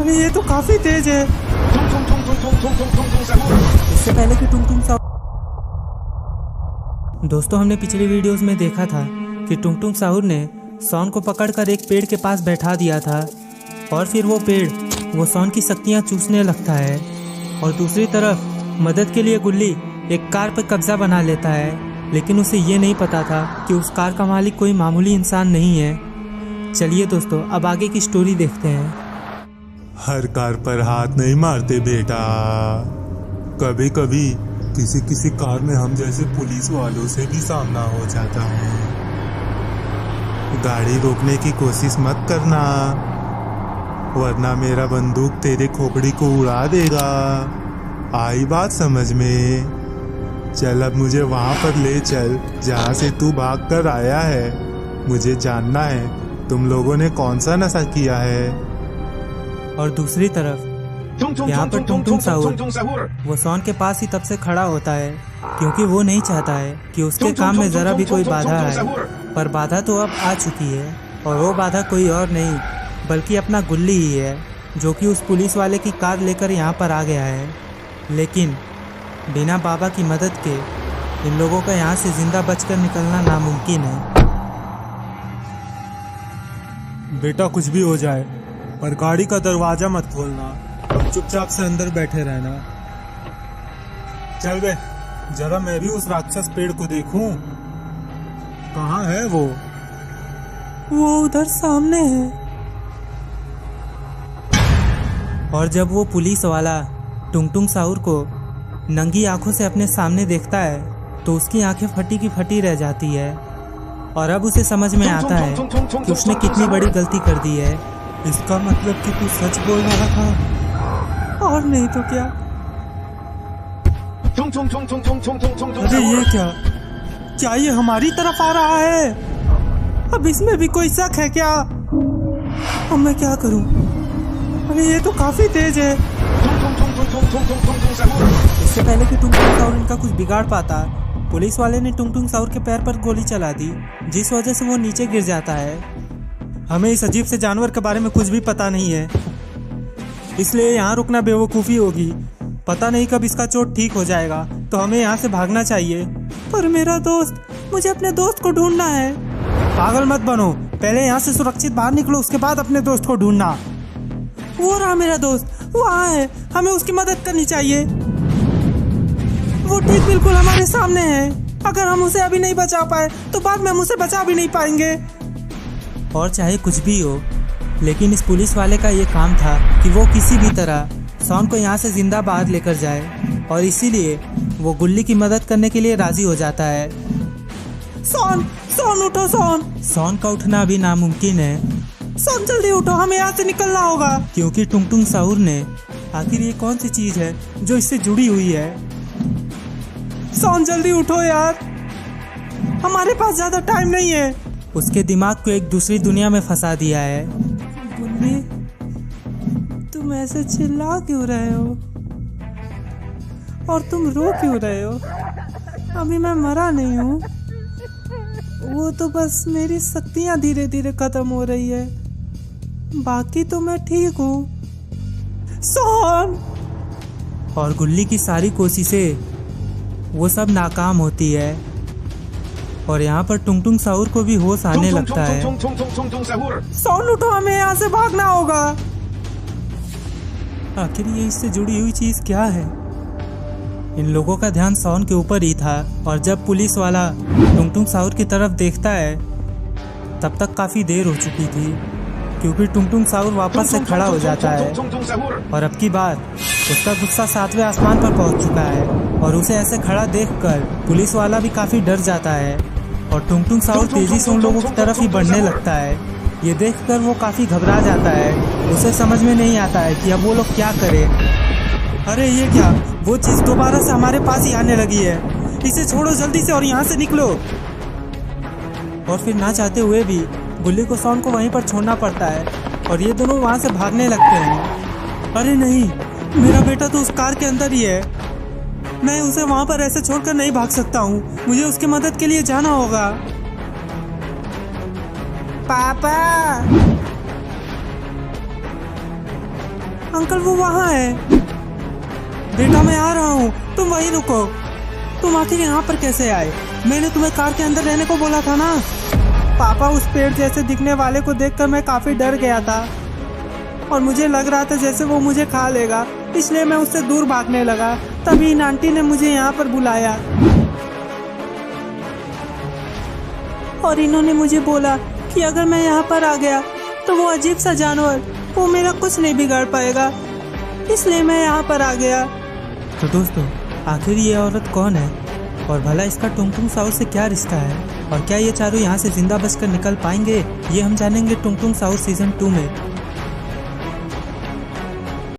अरे ये तो काफी तेज है। इससे पहले कि टुंग टुंग साहूर। दोस्तों, हमने पिछली वीडियोस में देखा था कि टुंग टुंग साहूर ने सॉन को पकड़कर एक पेड़ के पास बैठा दिया था और फिर वो पेड़ वो सॉन की शक्तियां चूसने लगता है। और दूसरी तरफ मदद के लिए गुल्ली एक कार पर कब्जा बना लेता है, लेकिन उसे ये नहीं पता था कि उस कार का मालिक कोई मामूली इंसान नहीं है। चलिए दोस्तों, अब आगे की स्टोरी देखते हैं। हर कार पर हाथ नहीं मारते बेटा, कभी कभी किसी किसी कार में हम जैसे पुलिस वालों से भी सामना हो जाता है। गाड़ी रोकने की कोशिश मत करना, वरना मेरा बंदूक तेरे खोपड़ी को उड़ा देगा। आई बात समझ में? चल अब मुझे वहां पर ले चल जहां से तू भाग कर आया है। मुझे जानना है तुम लोगों ने कौन सा नशा किया है। और दूसरी तरफ यहाँ पर टुंग टुंग साहूर वो सॉन के पास ही तब से खड़ा होता है, क्योंकि वो नहीं चाहता है कि उसके काम में जरा भी कोई बाधा आए। पर बाधा तो अब आ चुकी है, और वो बाधा कोई और नहीं बल्कि अपना गुल्ली ही है, जो कि उस पुलिस वाले की कार लेकर यहाँ पर आ गया है। लेकिन बिना बाबा की मदद के इन लोगों का यहाँ से जिंदा बचकर निकलना नामुमकिन है। बेटा कुछ भी हो जाए पर गाड़ी का दरवाजा मत खोलना, अब चुपचाप से अंदर बैठे रहना। चल बे, जरा मैं भी उस राक्षस पेड़ को देखूं। कहाँ है वो उधर सामने है। और जब वो पुलिस वाला टुंग टुंग साहूर को नंगी आंखों से अपने सामने देखता है तो उसकी आंखें फटी की फटी रह जाती है। और अब उसे समझ में आता है कि उसने कितनी बड़ी गलती कर दी है। इसका मतलब कि तू सच बोल रहा था? और नहीं तो क्या। अरे ये क्या ये हमारी तरफ आ रहा है? अब इसमें भी कोई शक है क्या? अब मैं क्या करूं? अरे ये तो काफी तेज है। इससे पहले कि टुंग टुंग साहूर इनका कुछ बिगाड़ पाता, पुलिस वाले ने टुंग टुंग साहूर के पैर पर गोली चला दी, जिस वजह से वो नीचे गिर जाता है। हमें इस अजीब से जानवर के बारे में कुछ भी पता नहीं है, इसलिए यहाँ रुकना बेवकूफ़ी होगी। पता नहीं कब इसका चोट ठीक हो जाएगा, तो हमें यहाँ से भागना चाहिए। पर मेरा दोस्त, मुझे अपने दोस्त को ढूंढना है। पागल मत बनो, पहले यहाँ से सुरक्षित बाहर निकलो, उसके बाद अपने दोस्त को ढूंढना। वो रहा मेरा दोस्त, वहाँ है, हमें उसकी मदद करनी चाहिए। वो ठीक बिल्कुल हमारे सामने है। अगर हम उसे अभी नहीं बचा पाए तो बाद में हम उसे बचा भी नहीं पाएंगे। और चाहे कुछ भी हो, लेकिन इस पुलिस वाले का ये काम था कि वो किसी भी तरह सॉन को यहाँ से जिंदा बाहर लेकर जाए, और इसीलिए वो गुल्ली की मदद करने के लिए राजी हो जाता है। सॉन सॉन उठो सॉन। सॉन का उठना अभी नामुमकिन है। सॉन जल्दी उठो, हमें यहाँ से निकलना होगा। क्योंकि टुंग टुंग साहूर ने आखिर ये कौन सी चीज है जो इससे जुड़ी हुई है। सॉन जल्दी उठो यार, हमारे पास ज्यादा टाइम नहीं है। उसके दिमाग को एक दूसरी दुनिया में फंसा दिया है। गुल्ली, तुम ऐसे चिल्ला क्यों रहे हो और तुम रो क्यों रहे हो? अभी मैं मरा नहीं हूँ, वो तो बस मेरी शक्तियाँ धीरे धीरे खत्म हो रही है, बाकी तो मैं ठीक हूँ। सॉन। और गुल्ली की सारी कोशिशें वो सब नाकाम होती है, और यहाँ पर टुंग टुंग साहूर को भी होश आने लगता है। सॉन उठो, हमें यहाँ से भागना होगा। आखिर ये इससे जुड़ी हुई चीज क्या है? इन लोगों का ध्यान सॉन के ऊपर ही था, और जब पुलिस वाला टुंग टुंग साहूर की तरफ देखता है तब तक काफी देर हो चुकी थी, क्योंकि टुंग टुंग साहूर वापस से खड़ा हो जाता है, और अब की बार उसका गुस्सा 7वें आसमान पर पहुंच चुका है। और उसे ऐसे खड़ा देखकर पुलिस वाला भी काफी डर जाता है, और टुंग टुंग साहूर तेजी से उन लोगों की तरफ ही बढ़ने लगता है। ये देखकर वो काफी घबरा जाता है। उसे समझ में नहीं आता है कि अब वो लोग क्या करें। अरे ये क्या, वो चीज दोबारा से हमारे पास ही आने लगी है। इसे छोड़ो जल्दी से और यहाँ से निकलो। और फिर ना चाहते हुए भी गुल्ली को सॉन को वहीं पर छोड़ना पड़ता है, और ये दोनों वहाँ से भागने लगते हैं। अरे नहीं, मेरा बेटा तो उस कार के अंदर ही है। मैं उसे वहाँ पर ऐसे छोड़कर नहीं भाग सकता हूँ, मुझे उसकी मदद के लिए जाना होगा। पापा। अंकल वो वहाँ है। बेटा मैं आ रहा हूँ, तुम वहीं रुको। तुम आखिर यहाँ पर कैसे आए? मैंने तुम्हें कार के अंदर रहने को बोला था ना। पापा उस पेड़ जैसे दिखने वाले को देखकर मैं काफी डर गया था और मुझे लग रहा था जैसे वो मुझे खा लेगा, इसलिए मैं उससे दूर भागने लगा। तभी इन आंटी ने मुझे यहाँ पर बुलाया और इन्होंने मुझे बोला कि अगर मैं यहाँ पर आ गया तो वो अजीब सा जानवर वो मेरा कुछ नहीं बिगाड़ पाएगा, इसलिए मैं यहाँ पर आ गया। तो दोस्तों आखिर ये औरत कौन है और भला इसका टुंग टुंग साउर से क्या रिश्ता है और क्या ये चारों यहाँ से जिंदा बचकर निकल पाएंगे, ये हम जानेंगे टुंग टुंग साउर सीजन 2 में।